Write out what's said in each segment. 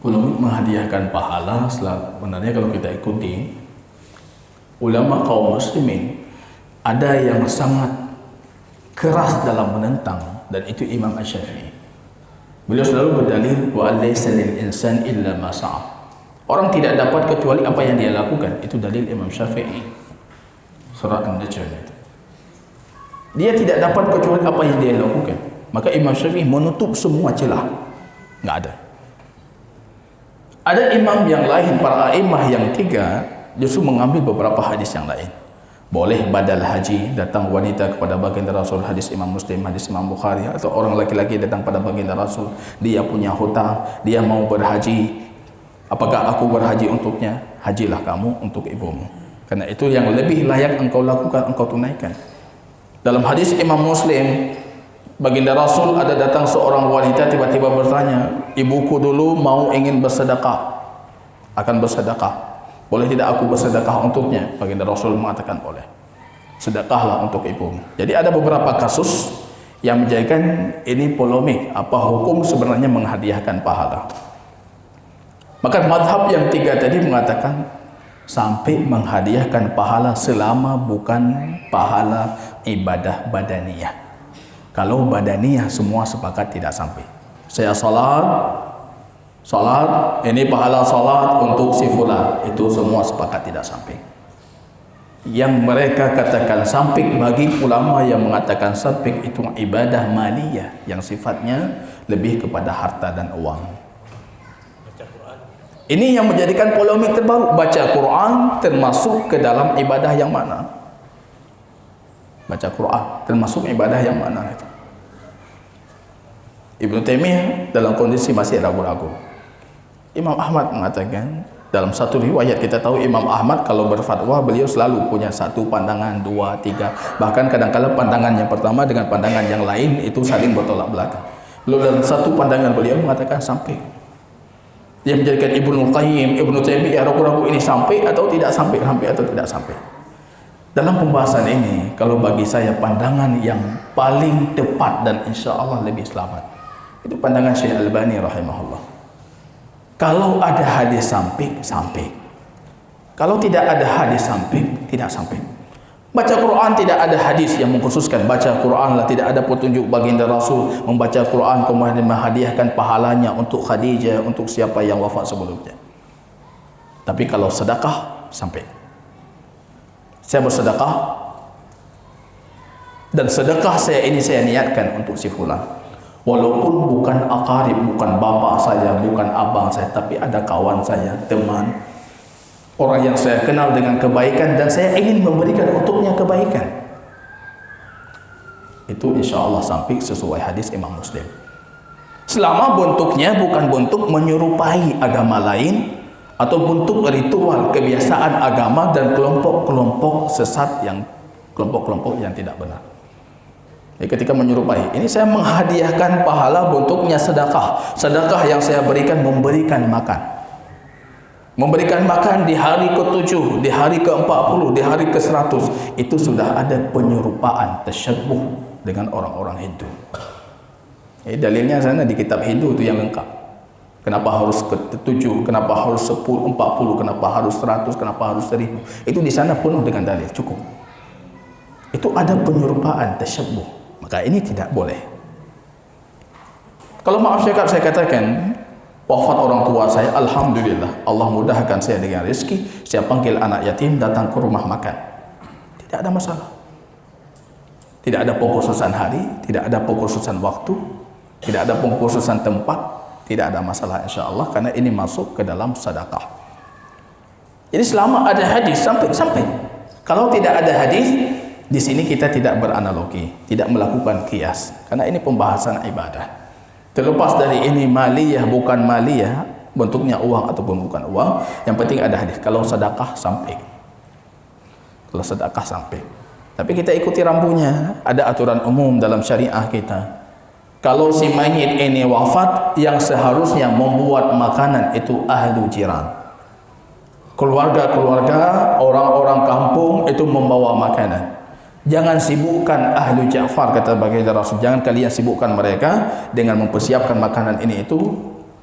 Polemik menghadiahkan pahala sebenarnya kalau kita ikuti ulama kaum muslimin, ada yang sangat keras dalam menentang, dan itu Imam Asy-Syafi'i. Beliau selalu berdalil wa laysa lil insan illa ma sa'a. Orang tidak dapat kecuali apa yang dia lakukan. Itu dalil Imam Syafi'i. Surah An-Najm itu. Dia tidak dapat kecuali apa yang dia lakukan. Maka Imam Syafi'i menutup semua celah. Enggak ada. Ada imam yang lain, para imam yang tiga, justru mengambil beberapa hadis yang lain. Boleh badal haji, datang wanita kepada baginda Rasul, hadis Imam Muslim, hadis Imam Bukhari, atau orang laki-laki datang pada baginda Rasul, dia punya hutang, dia mau berhaji, apakah aku berhaji untuknya? Hajilah kamu untuk ibumu, karena itu yang lebih layak engkau lakukan, engkau tunaikan. Dalam hadis Imam Muslim, baginda Rasul ada datang seorang wanita tiba-tiba bertanya, ibuku dulu ingin bersedekah, akan bersedekah. Boleh tidak aku bersedekah untuknya? Baginda Rasul mengatakan boleh. Sedekahlah untuk ibumu. Jadi ada beberapa kasus yang menjadikan ini polemik. Apa hukum sebenarnya menghadiahkan pahala? Maka mazhab yang tiga tadi mengatakan sampai menghadiahkan pahala selama bukan pahala ibadah badaniyah. Kalau badaniyah semua sepakat tidak sampai. Saya salat, ini pahala salat untuk si fulan, itu semua sepakat tidak sampai. Yang mereka katakan sampai, bagi ulama yang mengatakan sampai, itu ibadah maliyah yang sifatnya lebih kepada harta dan uang. Ini yang menjadikan polemik terbaru. Baca Quran termasuk ke dalam ibadah yang mana? Baca Quran termasuk ibadah yang mana? Ibnu Taimiyah dalam kondisi masih ragu-ragu. Imam Ahmad mengatakan, dalam satu riwayat kita tahu Imam Ahmad kalau berfatwa beliau selalu punya satu pandangan, dua, tiga, bahkan kadang-kadang pandangan yang pertama dengan pandangan yang lain itu saling bertolak belakang. Lalu dalam satu pandangan beliau mengatakan sampai. Dia menjadikan Ibnu Qayyim, Ibnu Taimiyah ragu-ragu ini sampai atau tidak sampai, atau tidak sampai. Dalam pembahasan ini, kalau bagi saya pandangan yang paling tepat dan insya Allah lebih selamat, itu pandangan Syekh Albani rahimahullah. Kalau ada hadis sampai. Kalau tidak ada hadis sampai, tidak sampai. Baca Quran tidak ada hadis yang mengkhususkan baca Quran lah, tidak ada petunjuk baginda Rasul membaca Quran kemudian menghadiahkan pahalanya untuk Khadijah, untuk siapa yang wafat sebelumnya. Tapi kalau sedekah sampai. Saya bersedekah dan sedekah saya ini saya niatkan untuk si fulan. Walaupun bukan akarib, bukan bapak saya, bukan abang saya, tapi ada kawan saya, teman, orang yang saya kenal dengan kebaikan dan saya ingin memberikan untuknya kebaikan. Itu insya Allah sampai sesuai hadis Imam Muslim. Selama bentuknya bukan bentuk menyerupai agama lain atau bentuk ritual kebiasaan agama dan kelompok-kelompok sesat yang kelompok-kelompok yang tidak benar. Ketika menyerupai, ini saya menghadiahkan pahala bentuknya sedekah. Sedekah yang saya berikan memberikan makan. Memberikan makan di hari ke-7, di hari ke-40, di hari ke-100. Itu sudah ada penyerupaan, tasyabbuh dengan orang-orang Hindu. Dalilnya sana di kitab Hindu itu yang lengkap. Kenapa harus ke-7, kenapa harus 10, 40, kenapa harus 100, kenapa harus 1000. Itu di sana penuh dengan dalil, cukup. Itu ada penyerupaan, tasyabbuh. Maka ini tidak boleh. Kalau maaf saya katakan wafat orang tua saya, alhamdulillah Allah mudahkan saya dengan rezeki, saya panggil anak yatim datang ke rumah makan, tidak ada masalah. Tidak ada pengkhususan hari, tidak ada pengkhususan waktu, tidak ada pengkhususan tempat, tidak ada masalah insya Allah, karena ini masuk ke dalam sedekah. Jadi selama ada hadis sampai. Kalau tidak ada hadis, di sini kita tidak beranalogi, tidak melakukan kias, karena ini pembahasan ibadah. Terlepas dari ini maliyah bukan maliyah, bentuknya uang ataupun bukan uang, yang penting ada hadis. Kalau sedekah sampai. Tapi kita ikuti rambunya. Ada aturan umum dalam syariah kita. Kalau si mayit ini wafat, yang seharusnya membuat makanan itu ahlu jiran. Keluarga-keluarga, orang-orang kampung itu membawa makanan. Jangan sibukkan ahlu Ja'far, kata baginda Rasul. Jangan kalian sibukkan mereka dengan mempersiapkan makanan ini itu.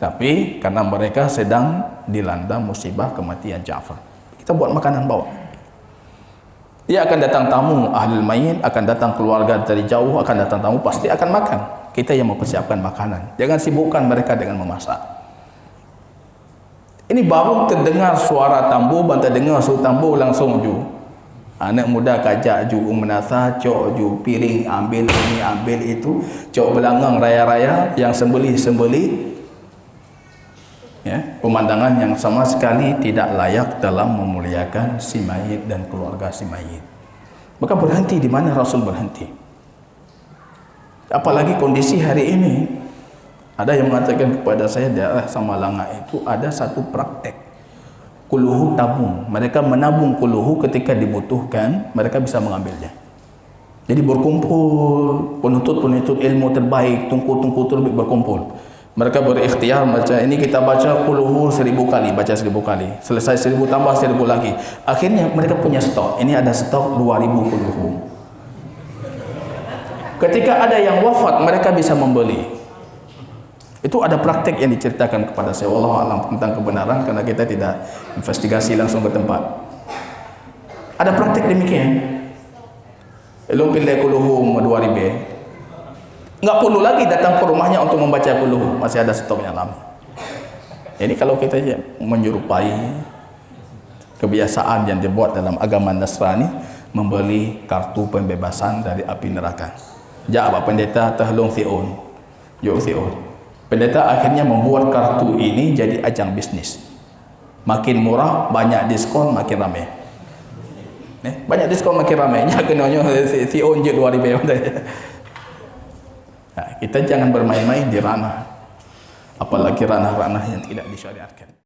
Tapi karena mereka sedang dilanda musibah kematian Ja'far, kita buat makanan bawa. Dia akan datang tamu ahlul mayit, akan datang keluarga dari jauh, akan datang tamu, pasti akan makan. Kita yang mempersiapkan makanan. Jangan sibukkan mereka dengan memasak. Ini baru terdengar suara tambu, bantu dengar suara tambu langsung ju. Anak muda kajak ju menasa, cok ju piring, ambil ini, ambil itu, cok belangang raya-raya, yang sembelih-sembelih. Ya, pemandangan yang sama sekali tidak layak dalam memuliakan si mayit dan keluarga si mayit. Maka berhenti di mana Rasul berhenti. Apalagi kondisi hari ini. Ada yang mengatakan kepada saya, daerah Samalanga itu ada satu praktek kuluhu tabung. Mereka menabung kuluhu ketika dibutuhkan, mereka bisa mengambilnya. Jadi berkumpul penuntut-penuntut ilmu terbaik, tungku-tungku terbaik berkumpul. Mereka berikhtiar baca, ini kita baca kuluhu 1000 kali, baca 1000 kali. Selesai 1000 tambah 1000 lagi. Akhirnya mereka punya stok. Ini ada stok 2000 kuluhu. Ketika ada yang wafat, mereka bisa membeli. Itu ada praktek yang diceritakan kepada saya. Wallahu a'lam tentang kebenaran karena kita tidak investigasi langsung ke tempat. Ada praktek demikian. Elok pilih kuluhu 2000. Nggak perlu lagi datang ke rumahnya untuk membaca kuluhu, masih ada stok yang lama. Jadi kalau kita menyerupai kebiasaan yang dibuat dalam agama Nasrani, membeli kartu pembebasan dari api neraka. Jawab pendeta tahlung thi'un. Yuk thi'un. Pendeta akhirnya membuat kartu ini jadi ajang bisnis. Makin murah, banyak diskon, makin ramai. Banyak diskon makin ramai. Ya kenanya thi'un je 2000. Kita jangan bermain-main di ranah, apalagi ranah-ranah yang tidak disyariatkan.